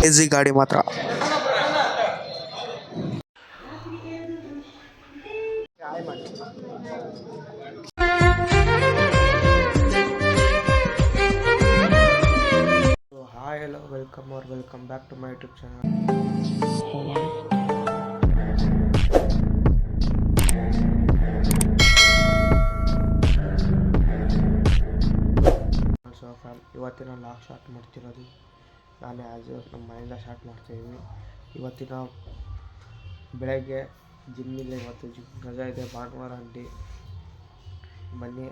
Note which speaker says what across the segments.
Speaker 1: Easy ಗಾಡಿ ಮಾತ್ರ. Hi hello welcome back to my YouTube channel. ಇವತ್ತಿನ ಲಾಗ್ ಸ್ಟಾರ್ಟ್ ಮಾಡ್ತಿರೋದು ನಾನೇ ನಮ್ಮ ಮನೆಯಿಂದ ಸ್ಟಾರ್ಟ್ ಮಾಡ್ತಾಯಿದ್ವಿ. ಇವತ್ತಿನ ಬೆಳಗ್ಗೆ ಜಿಮ್ಮಿಲ್ಲ, ಇವತ್ತು ಜಿಮ್ ರಜಾ ಇದೆ, ಭಾನುವಾರ ಅಂಗಡಿ. ಬನ್ನಿ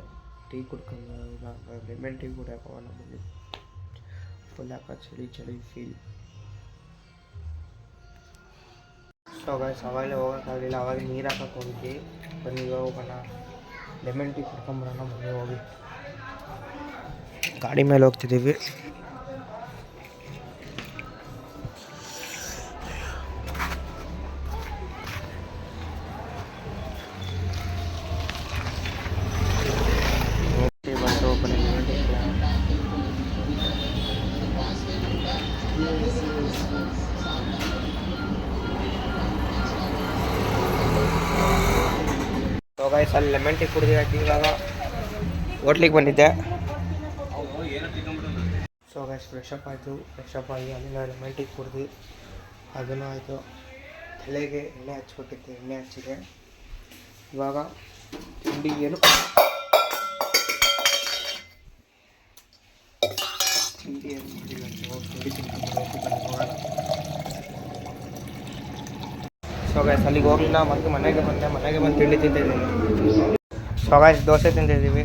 Speaker 1: ಟೀ ಕುಡ್ಕೊಂಡು ಲೆಮನ್ ಟೀ ಕುಡಿಯೋಕೆ ಹೋಗೋಣ ಬನ್ನಿ. ಫುಲ್ ಯಾಕೆ ಚಳಿ ಫೀಲ್. ಸೊ ಗೈಸ್ ಅವಾಗಲೇ ಹೋಗೋಕ್ಕಾಗಲಿಲ್ಲ, ಅವಾಗ ನೀರು ಹಾಕಕ್ಕೆ ಹೋಗಿದ್ವಿ. ಬನ್ನಿ ಇವಾಗ ಹೋಗೋಣ, ಲೆಮನ್ ಟೀ ಕುಡ್ಕೊಂಬರೋಣ. ಬನ್ನಿ ಹೋಗಿ ಗಾಡಿ ಮೇಲೆ ಹೋಗ್ತಿದ್ದೀವಿ. ಸೊ ಗೈಸ್ ಅಲ್ಲಿ ಲೆಮನ್ ಟೀ ಕುಡಿದಿದ್ದು, ಇವಾಗ ಹೋಟ್ಲಿಗೆ ಬಂದಿದ್ದೆ. ಸೊ ಗೈಸ್ ಫ್ರೆಶ್ ಅಪ್ ಆಗಿ ಅಲ್ಲಿಂದ ಲೆಮನ್ ಟೀ ಕುಡ್ದು ಅದನ್ನು ಆಯಿತು. ತಲೆಗೆ ಎಣ್ಣೆ ಹಚ್ಬೇಕಿತ್ತು, ಎಣ್ಣೆ ಹಚ್ಚಿದೆ. ಇವಾಗ ತಿಂಡಿ ಏನು ಮಾಡಿಲ್ಲ, ತಿಂಡಿ ತಿನ್ಕೊಂಡು. ಸೊ ಗೈಸ್ ಅಲ್ಲಿಗೆ ಹೋಗಲಿಲ್ಲ, ಮತ್ತು ಮನೆಗೆ ಬಂದು ತಿಂಡಿ ತಿಂತಿದ್ದೀವಿ. ಸೊ ಗೈಸ್ ದೋಸೆ ತಿಂತಿದ್ದೀವಿ.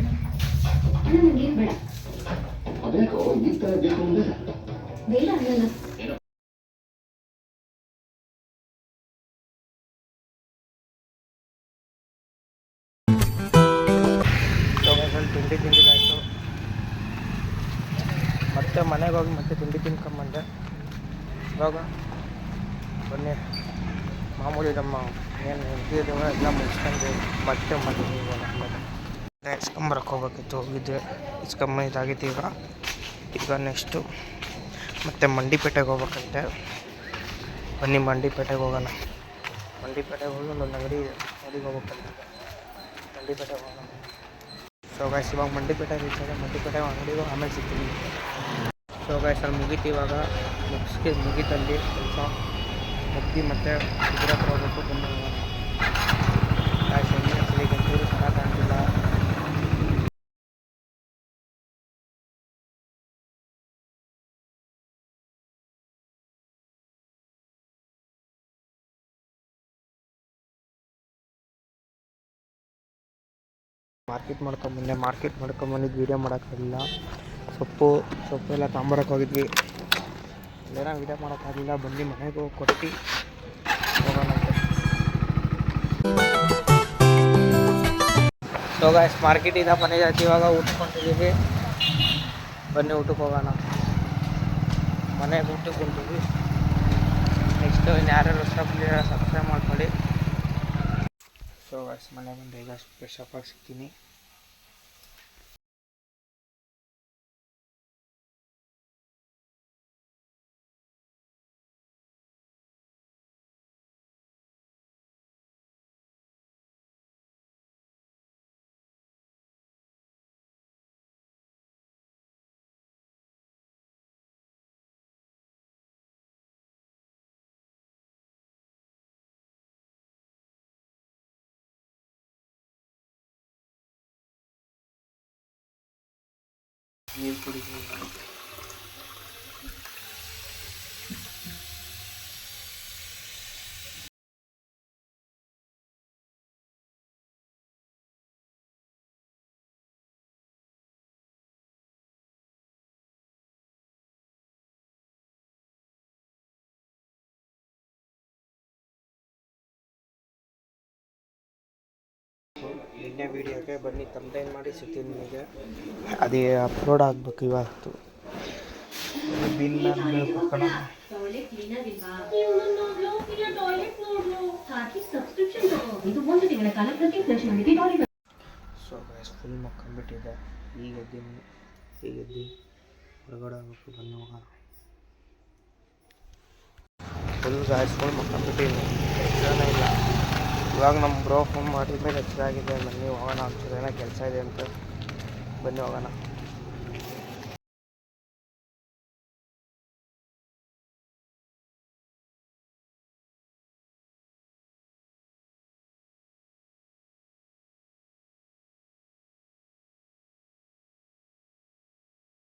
Speaker 1: ತಿಂಡಿ ತಿಂದಿದ್ದಾಯಿತು. ಮತ್ತೆ ಮನೆಗೆ ಹೋಗಿ ಮತ್ತೆ ತಿಂಡಿ ತಿನ್ಕೊಂಬಂದೆ. ಇವಾಗ ಬನ್ನಿ ಮಾಮೂಲಿ ನಮ್ಮ ಏನು ಇದ್ದಿದ್ದೀವಿ ಎಲ್ಲ ಮುಗಿಸ್ಕೊಂಡು ಮತ್ತೆ ಮನೆಗೆ ಹೋಗೋಣ. ಇಸ್ಕೊಂಬರಕ್ಕೆ ಹೋಗ್ಬೇಕಿತ್ತು, ಹೋಗಿದ್ದೆ, ಇದಾಗಿತ್ತು. ಈಗ ನೆಕ್ಸ್ಟು ಮತ್ತೆ ಮಂಡಿಪೇಟೆಗೆ ಹೋಗ್ಬೇಕಂತೆ. ಬನ್ನಿ ಮಂಡಿಪೇಟೆಗೆ ಹೋಗೋಣ. ಮಂಡಿಪೇಟೆಗೆ ಹೋಗಿ ಒಂದು ಅಂಗಡಿಗೆ ಹೋಗ್ಬೇಕಂತ, ಮಂಡಿಪೇಟೆಗೆ ಹೋಗೋಣ. ಸೊ ಗೈಸ್ ಇವಾಗ ಮಂಡಿಪೇಟೆ ರೀಚ್ ಆಗಿದೆ. ಮಂಡಿಪೇಟೆ ಅಂಗಡಿಗೂ ಆಮೇಲೆ ಸಿಗ್ತೀವಿ. ಸೊ ಗೈಸ್ ಅಲ್ಲಿ ಮುಗೀತು, ಇವಾಗ ಮುಗೀತಲ್ಲಿ ಕೆಲಸ ಮುಗ್ದು ಮತ್ತೆ ಇದ್ರ ಹತ್ರ ಹೋಗ್ಬೇಕು. ಬಂದು ಗಂಟೂರು ಚೆನ್ನಾಗಿ ಕಾಣ್ತಿಲ್ಲ. ಮಾರ್ಕೆಟ್ ಮಾಡ್ಕೊಂಬಂದಿದ್ದು ವೀಡಿಯೋ ಮಾಡೋಕ್ಕಾಗಲಿಲ್ಲ. ಸೊಪ್ಪು ಎಲ್ಲ ತಾಂಬರಕ್ಕೆ ಹೋಗಿದ್ವಿ, ಅಲ್ಲೇನೋ ವೀಡಿಯೋ ಮಾಡೋಕ್ಕಾಗಲಿಲ್ಲ. ಬನ್ನಿ ಮನೆಗೆ ಹೋಗಿ ಕೊಟ್ಟು ಹೋಗೋಣಂತೆ. ಸೊ ಗೈಸ್ ಮಾರ್ಕೆಟಿಂದ ಮನೆಗೆ ಜಾತಿ ಇವಾಗ ಊಟಕ್ಕೊಂಡಿದ್ದೀವಿ. ಬನ್ನಿ ಊಟಕ್ಕೆ ಹೋಗೋಣ. ಮನೆಗೆ ಊಟಕ್ಕೆ ಹೊಂಟಿದ್ವಿ. ನೆಕ್ಸ್ಟು ಯಾರ್ಯಾರು ಸಬ್ಸ್ಕ್ರೈಬ್ ಮಾಡ್ಕೊಳ್ಳಿ. ಸೊ ಗೈಸ್ ಮನೆ ಬಂದು ಈಗ ಫ್ರೆಶ್ ಅಪ್ ಆಗಿ ಸಿಗ್ತೀನಿ. ನೀರು ಕುಡಿತೀವಿ. ನಿನ್ನೆ ವೀಡಿಯೋಗೆ ಬನ್ನಿ ತಂಬ್ನೈಲ್ ಮಾಡಿ ಸಿಗ್ತೀನಿ ನಿಮಗೆ. ಅದೇ ಅಪ್ಲೋಡ್ ಆಗಬೇಕು ಇವತ್ತು. ಬಿಲ್ ಸೊ ಗೈಸ್ ಫುಲ್ ಮಕ್ಕೊಂಡ್ಬಿಟ್ಟಿದ್ದೆ. ಈಗ ಎದ್ದು ಹೊರಗಡೆ ಹೋಗ್ಬೇಕು. ಬನ್ನಿ ಹೋಗೋಣ. ಫುಲ್ ಗಾಯಸ್ಕೊಂಡು ಮಕ್ಕಂಬಿಟ್ಟಿನಿ, ಎಚ್ಚರನೇ ಇಲ್ಲ. ಇವಾಗ ನಮ್ಮ ಬ್ರೋ ಫೋನ್ ಮಾಡಿದ ಮೇಲೆ ಎಚ್ಚರ ಆಗಿದೆ. ಬನ್ನಿ ಹೋಗೋಣ, ಒಂಚೂರು ಕೆಲಸ ಇದೆ ಅಂತ. ಬನ್ನಿ ಹೋಗೋಣ.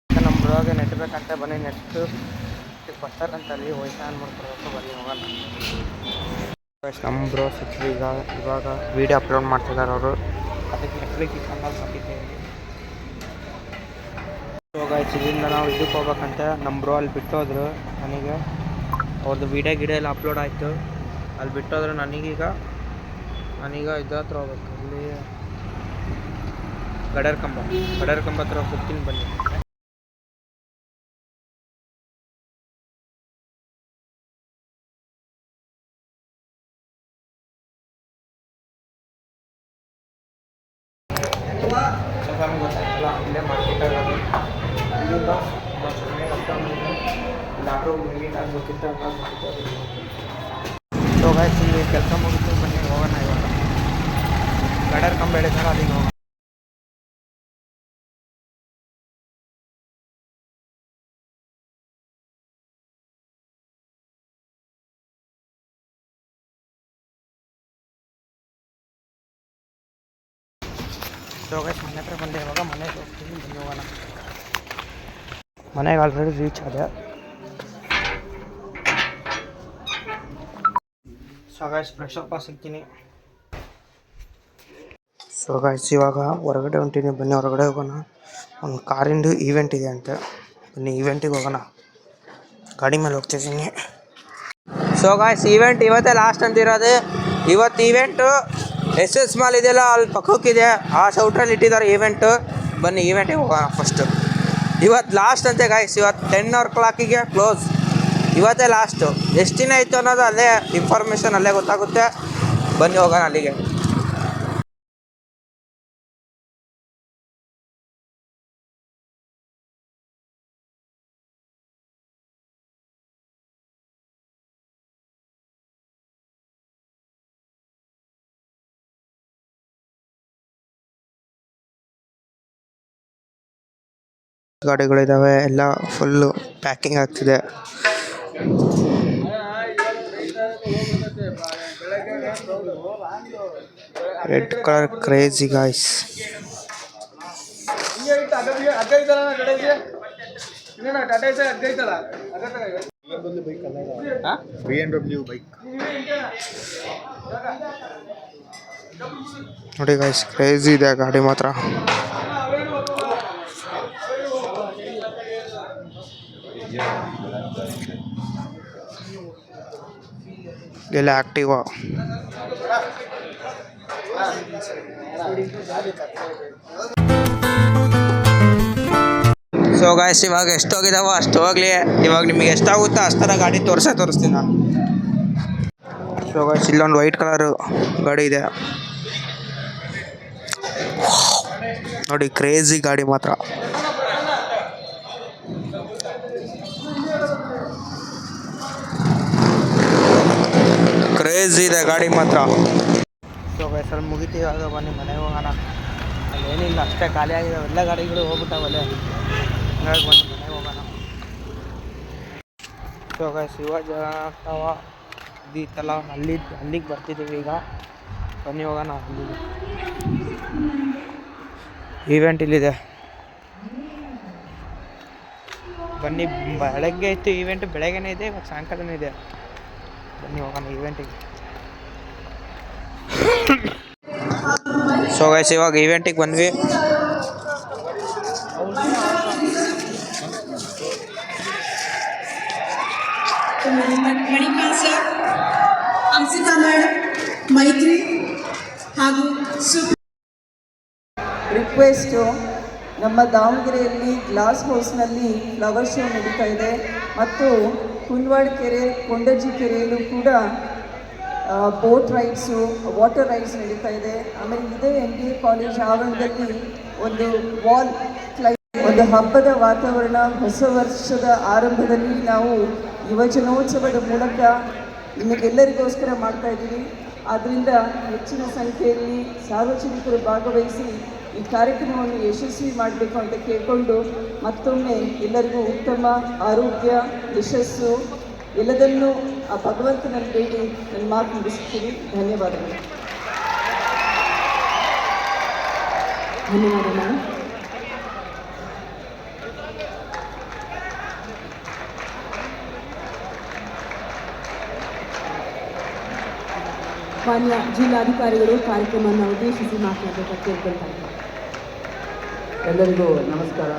Speaker 1: ನಮ್ಮ ಬ್ರೋಗೆ ನೆಟ್ ಬೇಕಂತ ಬನ್ನಿ, ನೆಟ್ ಕೊಡ್ತಾರಂತ ಅಲ್ಲಿ ವೈಫೈ ಆನ್ ಮಾಡ್ಕೊಡ್ಬೇಕು. ಬನ್ನಿ ಹೋಗೋಣ. ನಮ್ಮ ಬ್ರೋ ಸಿಕ್ಕಿ ಇವಾಗ ವೀಡಿಯೋ ಅಪ್ಲೋಡ್ ಮಾಡ್ತಿದ್ದಾರೆ ಅವರು, ಅದಕ್ಕೆ ನೆಟ್ಲಿಕ್ಕೆ ಚಾನಲ್ ಬಂದಿದ್ದೇವೆ. ಇವಾಗ ಇಲ್ಲಿಂದ ನಾವು ಇದಕ್ಕೆ ಹೋಗ್ಬೇಕಂತೆ. ನಮ್ಮ ಬ್ರೋ ಅಲ್ಲಿ ಬಿಟ್ಟೋದ್ರು ನನಗೆ, ಅವ್ರದ್ದು ವೀಡಿಯೋ ಎಲ್ಲ ಅಪ್ಲೋಡ್ ಆಯಿತು. ಅಲ್ಲಿ ಬಿಟ್ಟೋದ್ರು ನನಗೀಗ ಇದ್ರ ಹತ್ರ ಹೋಗ್ಬೇಕು. ಇಲ್ಲಿ ಗಡರ್ ಕಂಬ ಹತ್ರ ಹೋಗ್ತೀನಿ. ಬನ್ನಿ. ಗೊತ್ತಾಯ್ತಲ್ಲ, ಇಲ್ಲೇ ಮಾರ್ಕೆಟ್ ಆಗೋದು. ಇಲ್ಲಿಂದ ಲಾಟ್ರು ಮೀಟ್ ಆಗಬೇಕಿತ್ತು, ಇಲ್ಲಿ ಕೆಲಸ ಮುಗಿತು. ಬನ್ನಿ ಹೋಗೋಣ. ಇವಾಗ ಗಡರ್ ಕಂಬ ಹೇಳಿದಾರ, ಅಲ್ಲಿಗೆ ಹೋಗೋಣ. ಮನೆ ಹತ್ರ ಬಂದೆ. ಇವಾಗ ಮನೆಗೆ ಹೋಗ್ತೀನಿ. ಬನ್ನಿ ಹೋಗೋಣ. ಮನೆಗೆ ಆಲ್ರೆಡಿ ರೀಚ್ ಆದೆ. ಫ್ರೆಶ್ ಅಪ್ ಸಿಗ್ತೀನಿ. ಇವಾಗ ಹೊರಗಡೆ ಹೊಂಟೀನಿ. ಬನ್ನಿ ಹೊರಗಡೆ ಹೋಗೋಣ. ಒಂದು ಕಾರಿಂದು ಈವೆಂಟ್ ಇದೆ ಅಂತೆ. ಬನ್ನಿ ಈವೆಂಟಿಗೆ ಹೋಗೋಣ. ಗಾಡಿ ಮೇಲೆ ಹೋಗ್ತಿದ್ದೀನಿ. ಈವೆಂಟ್ ಇವತ್ತೇ ಲಾಸ್ಟ್ ಅಂತಿರೋದು. ಇವತ್ತು ಈವೆಂಟು SS ಮಾಲ್ ಇದೆಯಲ್ಲ, ಅಲ್ಲಿ ಪಕ್ಕಕ್ಕಿದೆ, ಆ ಶೌಟ್ರಲ್ಲಿ ಇಟ್ಟಿದ್ದಾರೆ ಈವೆಂಟು. ಬನ್ನಿ ಈವೆಂಟಿಗೆ ಹೋಗೋಣ ಫಸ್ಟು. ಇವತ್ತು ಲಾಸ್ಟ್ ಅಂತೆ ಗಾಯ್ಸ್. ಇವತ್ತು 10 ಕ್ಲೋಸ್. ಇವತ್ತೇ ಲಾಸ್ಟು. ಎಷ್ಟು ದಿನ ಇತ್ತು ಅನ್ನೋದು ಅಲ್ಲೇ ಇನ್ಫಾರ್ಮೇಷನ್ ಅಲ್ಲೇ ಗೊತ್ತಾಗುತ್ತೆ. ಬನ್ನಿ ಹೋಗೋಣ ಅಲ್ಲಿಗೆ. ಗಾಡಿಗಳಿದ್ದಾವೆ, ಎಲ್ಲ ಫುಲ್ಲು ಪ್ಯಾಕಿಂಗ್ ಆಗ್ತಿದೆ. Red colour crazy guys. ನೋಡಿ ಗಾಯ್ಸ್, ಕ್ರೇಜಿ ಇದೆ ಗಾಡಿ ಮಾತ್ರ. ಎಲ್ಲ ಆಕ್ಟಿವಾ. ಗಾಯ್ಸ್, ಇವಾಗ ಎಷ್ಟು ಹೋಗಿದಾವೋ ಅಷ್ಟು ಹೋಗ್ಲಿ. ಇವಾಗ ನಿಮಗೆ ಎಷ್ಟಾಗುತ್ತೋ ಅಷ್ಟರ ಗಾಡಿ ತೋರಿಸ್ತೀನಿ ನಾನು. ಗಾಯ್ಸ್, ಇಲ್ಲೊಂದು ವೈಟ್ ಕಲರ್ ಗಾಡಿ ಇದೆ ನೋಡಿ, ಕ್ರೇಜಿ ಗಾಡಿ ಮಾತ್ರ. ಕ್ರೇಜಿ ಇದೆ ಗಾಡಿ ಮಾತ್ರ. ಸ್ವಲ್ಪ ಮುಗಿತೀವಿ. ಆಗ ಬನ್ನಿ ಮನೆಗೆ ಹೋಗೋಣ. ಅಲ್ಲೇನಿಲ್ಲ, ಅಷ್ಟೇ ಖಾಲಿ ಆಗಿದೆ. ಎಲ್ಲ ಗಾಡಿಗಳು ಹೋಗ್ಬಿಟ್ಟಾವಲ್ಲೇ, ಹಂಗಾಗಿ ಬನ್ನಿ ಮನೆಗೆ ಹೋಗೋಣ. ಶಿವಾಜಿ ಅಥವಾ ಇದಿತ್ತಲ್ಲ, ಅಲ್ಲಿಗೆ ಬರ್ತಿದ್ದೀವಿ ಈಗ. ಬನ್ನಿ ಹೋಗೋಣ ಅಲ್ಲಿಗೆ. ಈವೆಂಟ್ ಇಲ್ಲಿದೆ. ಬನ್ನಿ, ಬೆಳಗ್ಗೆ ಇತ್ತು ಈವೆಂಟ್, ಬೆಳಗ್ಗೆನೇ ಇದೆ, ಇವಾಗ ಸಾಯಂಕಾಲನೂ ಇದೆ. ಬನ್ನಿ ಹೋಗೋಣ ಈವೆಂಟಿಗೆ. ಇವಾಗ ಈವೆಂಟಿಗೆ ಬಂದ್ವಿ.
Speaker 2: ಮಣಿಪಾಲ್ ಸರ್, ಹಂಸಿಕಾ ಮೇಡಮ್, ಮೈತ್ರಿ ಹಾಗೂ ರಿಕ್ವೆಸ್ಟು, ನಮ್ಮ ದಾವಣಗೆರೆಯಲ್ಲಿ ಗ್ಲಾಸ್ ಹೌಸ್ನಲ್ಲಿ ಫ್ಲವರ್ ಶೋ ನಡೀತಾ ಇದೆ ಮತ್ತು ಕುಂದವಾಡ ಕೆರೆ, ಕೊಂಡಜ್ಜಿ ಕೆರೆಯಲ್ಲೂ ಕೂಡ ಬೋಟ್ ರೈಡ್ಸು, ವಾಟರ್ ರೈಡ್ಸ್ ನಡೀತಾ ಇದೆ. ಆಮೇಲೆ ಇದೇ NDA ಕಾಲೇಜ್ ಆವರಣದಲ್ಲಿ ಒಂದು ವಾಲ್ ಕ್ಲೈಂಬ್, ಒಂದು ಹಬ್ಬದ ವಾತಾವರಣ. ಹೊಸ ವರ್ಷದ ಆರಂಭದಲ್ಲಿ ನಾವು ಯುವಜನೋತ್ಸವದ ಮೂಲಕ ನಿಮಗೆಲ್ಲರಿಗೋಸ್ಕರ ಮಾಡ್ತಾ ಇದ್ದೀವಿ. ಆದ್ದರಿಂದ ಹೆಚ್ಚಿನ ಸಂಖ್ಯೆಯಲ್ಲಿ ಸಾರ್ವಜನಿಕರು ಭಾಗವಹಿಸಿ ಈ ಕಾರ್ಯಕ್ರಮವನ್ನು ಯಶಸ್ವಿ ಮಾಡಬೇಕು ಅಂತ ಕೇಳಿಕೊಂಡು ಮತ್ತೊಮ್ಮೆ ಎಲ್ಲರಿಗೂ ಉತ್ತಮ ಆರೋಗ್ಯ, ಯಶಸ್ಸು ಎಲ್ಲದನ್ನೂ ಆ ಭಗವಂತನಲ್ಲಿ ಬೇಡಿ ನನ್ನ ಮಾತು ಮುಗಿಸ್ತೀನಿ. ಧನ್ಯವಾದಗಳು.
Speaker 3: ಧನ್ಯವಾದಗಳು. ಮಾನ್ಯ ಜಿಲ್ಲಾಧಿಕಾರಿಗಳು ಕಾರ್ಯಕ್ರಮವನ್ನು ಉದ್ದೇಶಿಸಿ ಮಾತನಾಡಬೇಕು ಕೇಳ್ಕೊಳ್ತಾ ಇದ್ದಾರೆ.
Speaker 4: ಎಲ್ಲರಿಗೂ ನಮಸ್ಕಾರ.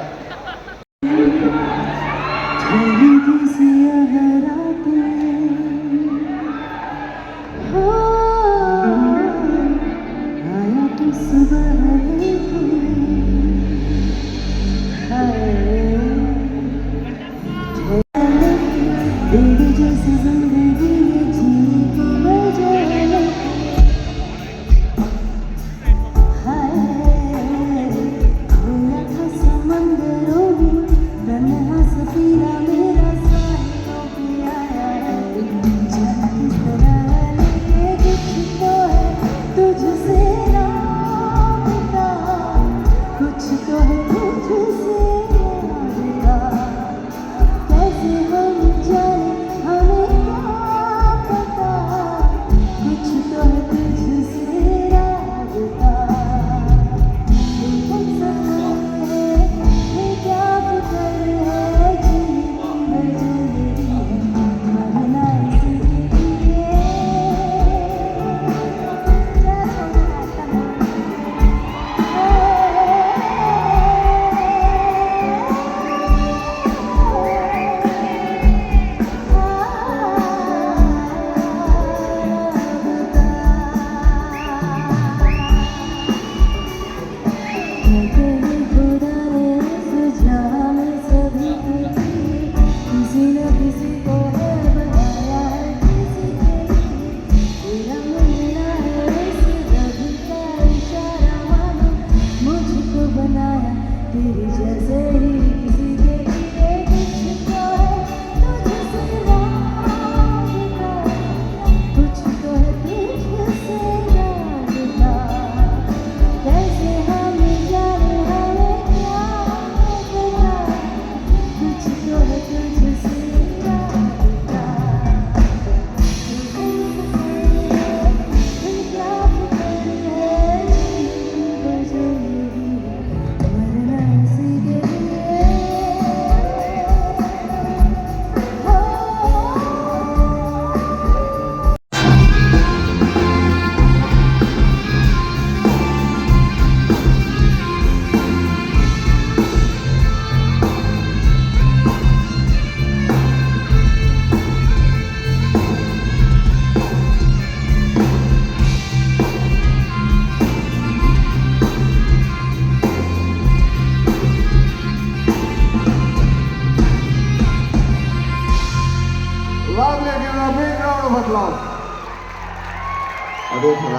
Speaker 5: ಅದೇ ಥರ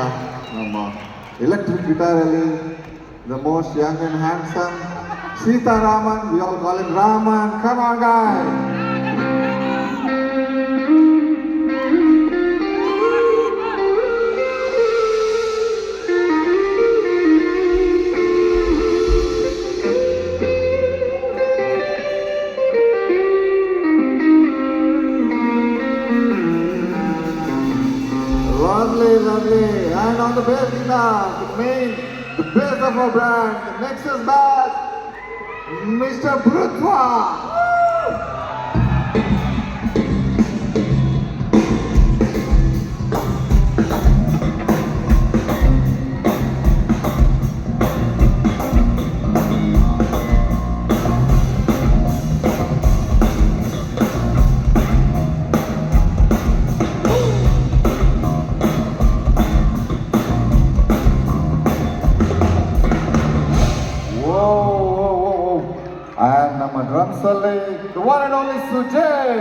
Speaker 5: ನಮ್ಮ electric ಗಿಟಾರಲ್ಲಿ the most young and handsome Sita Raman, we all call him Raman. Come on, guys. Lovely. And on the bass guitar, the bass of our brand, the Nexus bass, Mr. Brutwa. And ನಮ್ಮ drums ಅಲ್ಲಿ the one and only Sujay.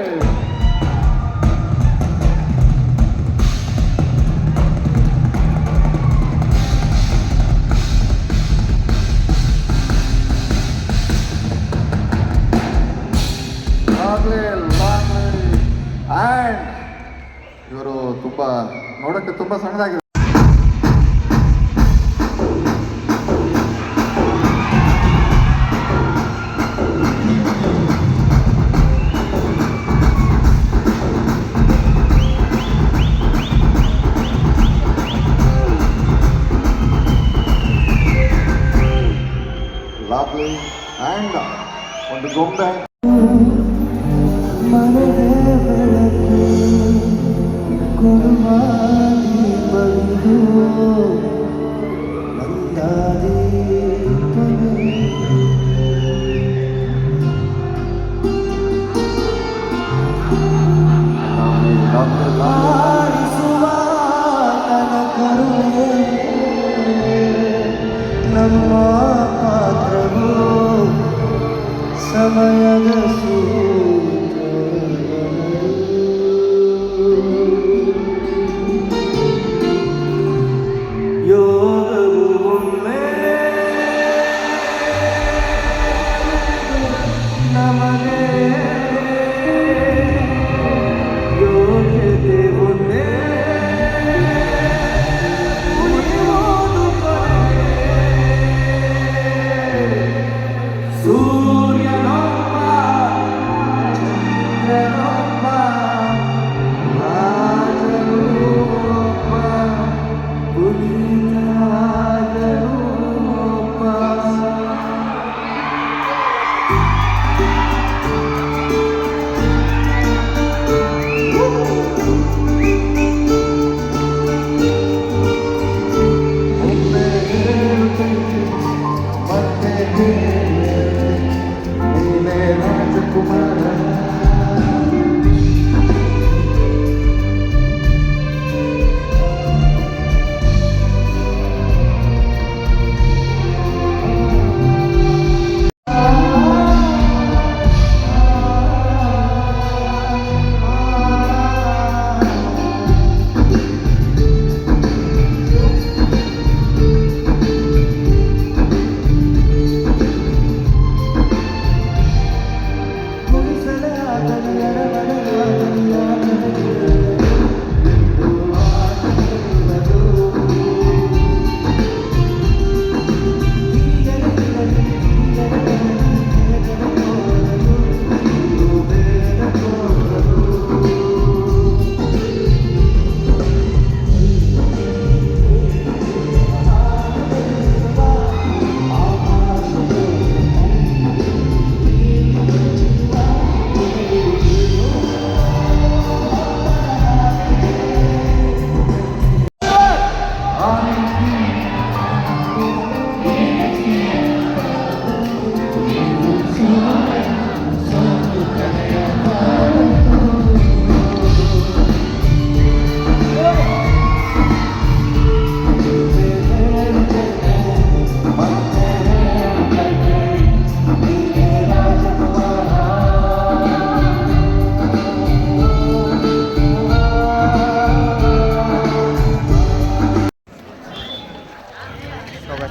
Speaker 5: Lovely. And ಇವರು ಸ್ವಲ್ಪ ನೋಡೋಕ್ಕೆ ತುಂಬ ಸಣ್ಣದಾಗಿದೆ. ಲಾವ್ಲಿ and ಒಂದು ಗೊಂಬೆ.
Speaker 1: ನಮ್ಮ ಪಾತ್ರವು ಸಮಯದ ಯೋಗವು ಒಮ್ಮೆ ನಮಗೆ ಯೋಗ್ಯತೆ ಒಂದೇ ಉಳಿಯುವುದು ಸೂರ್ಯನೊಬ್ಬ ಚಂದ್ರನೊಬ್ಬ ರಾಜನು ಒಬ್ಬ ಪುನೀತರಾಜನು ಒಬ್ಬ. ಒಮ್ಮೆ ಹೇಳುತ್ತೇನೆ, ಮತ್ತೆ ಹೇಳುತ್ತೇನೆ, ನೀನೇ ರಾಜಕುಮಾರ.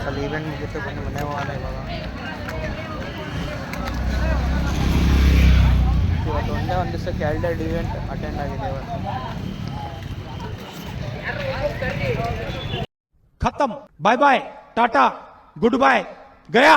Speaker 1: ಅಲ್ಲಿ ಇವೆಂಟ್ ಮುಗಿತು, ಬಂದು ಮನೆಗೆ ಹೋಗೋಣ ಇವಾಗ. ಇವತ್ತು ಒಂದೇ ಒಂದು ದಿವಸಕ್ಕೆ 2 ಇವೆಂಟ್ ಅಟೆಂಡ್ ಆಗಿದೆ ಇವತ್ತು.
Speaker 6: खत्म, bye bye, tata, goodbye, गया.